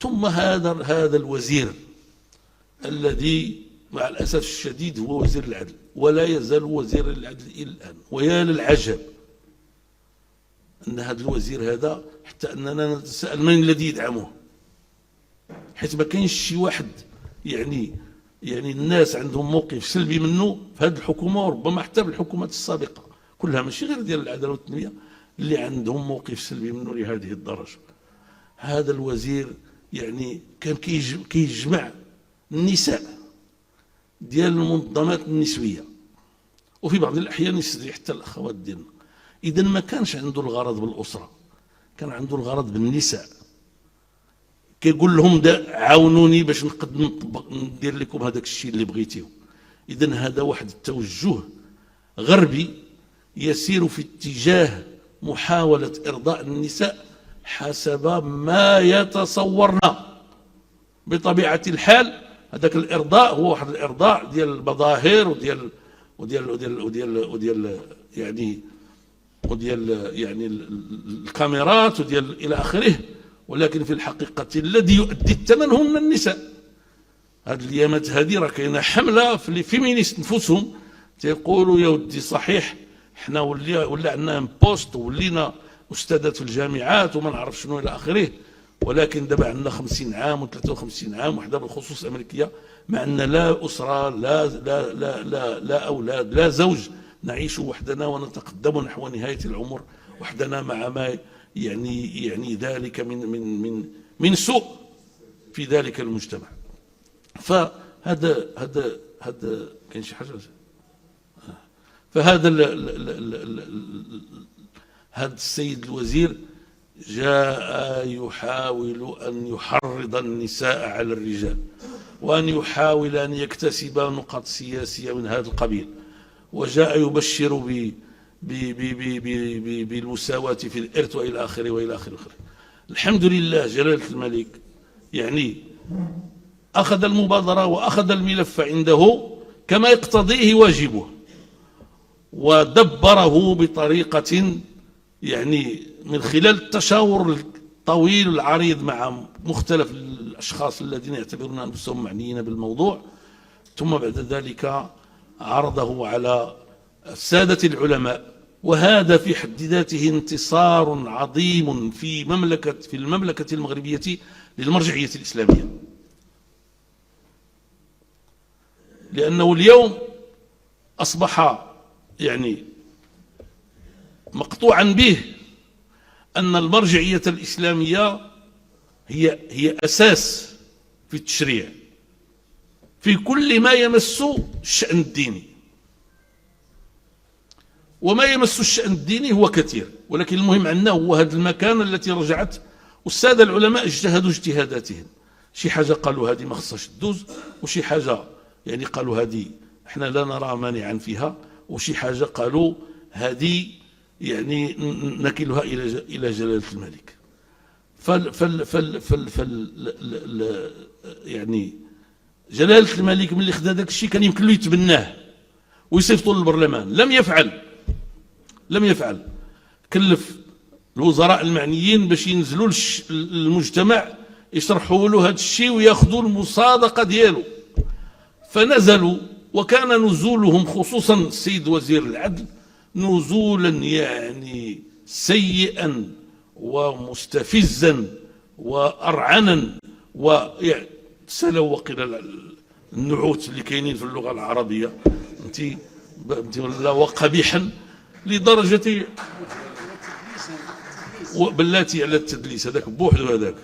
ثم هذا الوزير الذي مع الأسف الشديد هو وزير العدل ولا يزال وزير العدل إلى الآن. ويا للعجب أن هذا الوزير هذا حتى أننا نتساءل من الذي يدعمه، حيث ما كاينش شي واحد يعني الناس عندهم موقف سلبي منه في هذه الحكومة، وربما حتى في الحكومات السابقة كلها، ماشي غير ديال العدالة والتنمية، اللي عندهم موقف سلبي منه لهذه الدرجة. هذا الوزير يعني كان كيجمع النساء ديال المنظمات النسوية، وفي بعض الأحيان يستدعي حتى الأخوات ديالنا. إذا ما كانش عنده الغرض بالأسرة، كان عنده الغرض بالنساء. كيقول لهم عاونوني باش نقدر ندير لكم هذاك الشيء اللي بغيتيه. إذا هذا واحد التوجه غربي يسير في اتجاه محاولة إرضاء النساء حسب ما يتصورنا. بطبيعة الحال هذاك الإرضاء هو واحد الإرضاء ديال المظاهر وديال الكاميرات وديال إلى آخره، ولكن في الحقيقة الذي يؤدي الثمن هن النساء. هذه الأيامات هذه راه كاينه حملة في الفيمينيست نفسهم تيقولوا يا ودي صحيح حنا ولا عندنا بوست وولينا أستاذات في الجامعات وما نعرف شنو إلى آخره، ولكن دابا عندنا 50 عام و53 عام، وحده بالخصوص الأمريكية ما عندنا لا أسرة لا أولاد لا زوج، نعيش وحدنا ونتقدم نحو نهاية العمر وحدنا مع ما يعني ذلك من سوء في ذلك المجتمع. فهذا كاين شي حاجة. فهذا هذا السيد الوزير جاء يحاول أن يحرض النساء على الرجال، وأن يحاول أن يكتسب نقاط سياسية من هذا القبيل، وجاء يبشر بالمساواة في الإرث وإلى آخره وإلى آخره. الحمد لله جلالة الملك يعني أخذ المبادرة وأخذ الملف عنده كما يقتضيه واجبه، ودبره بطريقة يعني من خلال التشاور الطويل العريض مع مختلف الأشخاص الذين يعتبرون أنفسهم معنيين بالموضوع، ثم بعد ذلك عرضه على السادة العلماء. وهذا في حد ذاته انتصار عظيم في المملكة المغربية للمرجعية الإسلامية، لأنه اليوم أصبح يعني مقطوعا به أن المرجعية الإسلامية هي أساس في التشريع في كل ما يمس الشأن الديني. وما يمس الشأن الديني هو كثير، ولكن المهم عندنا هو هذا المكان التي رجعت والسادة العلماء اجتهدوا اجتهاداتهم. شي حاجة قالوا هذه ما خصهاش تدوز، وشي حاجة يعني قالوا هذه احنا لا نرى مانعا فيها، وشي حاجة قالوا هذه يعني نكلها إلى جلالة الملك. يعني جلالة الملك من اللي خدا ذاك الشيء كان يمكن له يتبناه ويصيفطوا للبرلمان، لم يفعل. كلف الوزراء المعنيين باش ينزلوا للمجتمع يشرحوا له هذا الشيء وياخذوا المصادقة ديالو، فنزلوا. وكان نزولهم خصوصا السيد وزير العدل نزولا يعني سيئا ومستفزا وأرعنا، وسلوا وقيل النعوت اللي كاينين في اللغة العربية وقبيحا لدرجة بلاتي على التدليس، هذاك بوحده هذاك.